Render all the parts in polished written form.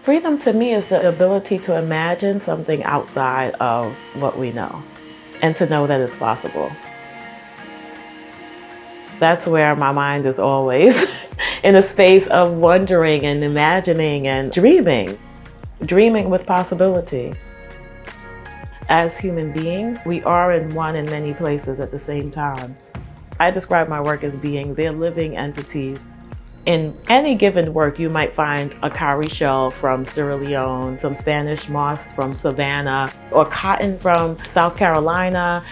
Freedom to me is the ability to imagine something outside of what we know and to know that it's possible. That's where my mind is always in a space of wondering and imagining and dreaming with possibility. As human beings, we are in one and many places at the same time. I describe my work as being they're living entities. In any given work, you might find a cowrie shell from Sierra Leone, some Spanish moss from Savannah, or cotton from South Carolina.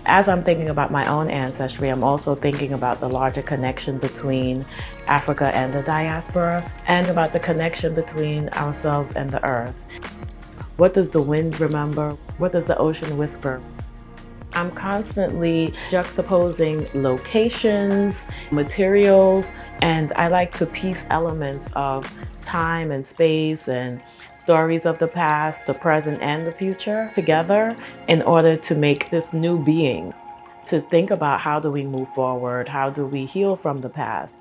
As I'm thinking about my own ancestry, I'm also thinking about the larger connection between Africa and the diaspora, and about the connection between ourselves and the earth. What does the wind remember? What does the ocean whisper? I'm constantly juxtaposing locations, materials, and I like to piece elements of time and space and stories of the past, the present, and the future together in order to make this new being, to think about how do we move forward, how do we heal from the past.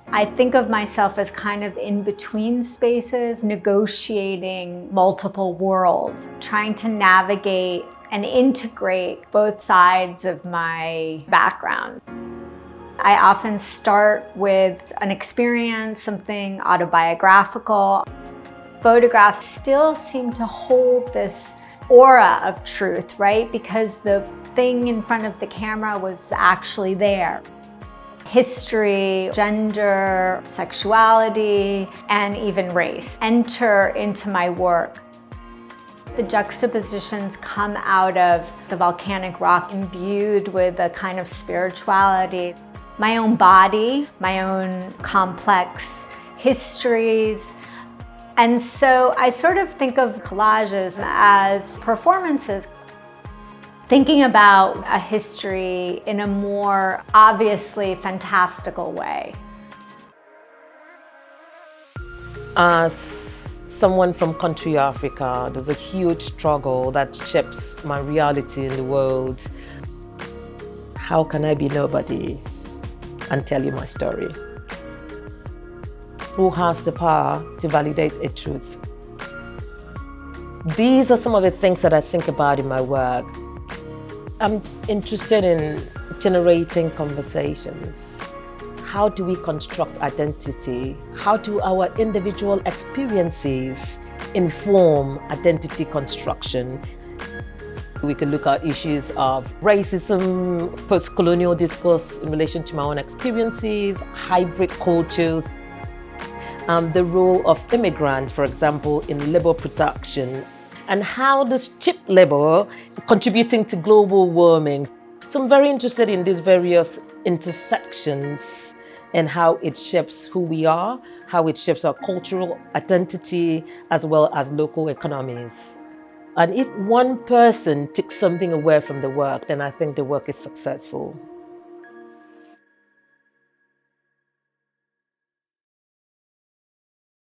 I think of myself as kind of in between spaces, negotiating multiple worlds, trying to navigate and integrate both sides of my background. I often start with an experience, something autobiographical. Photographs still seem to hold this aura of truth, right? Because the thing in front of the camera was actually there. History, gender, sexuality, and even race enter into my work. The juxtapositions come out of the volcanic rock imbued with a kind of spirituality. My own body, my own complex histories. And so I sort of think of collages as performances, thinking about a history in a more obviously fantastical way. As someone from country Africa, there's a huge struggle that shapes my reality in the world. How can I be nobody and tell you my story? Who has the power to validate a truth? These are some of the things that I think about in my work. I'm interested in generating conversations. How do we construct identity? How do our individual experiences inform identity construction? We could look at issues of racism, post-colonial discourse in relation to my own experiences, hybrid cultures, the role of immigrants, for example, in labor production, and how does cheap labor contributing to global warming. So I'm very interested in these various intersections and how it shapes who we are, how it shapes our cultural identity, as well as local economies. And if one person takes something away from the work, then I think the work is successful.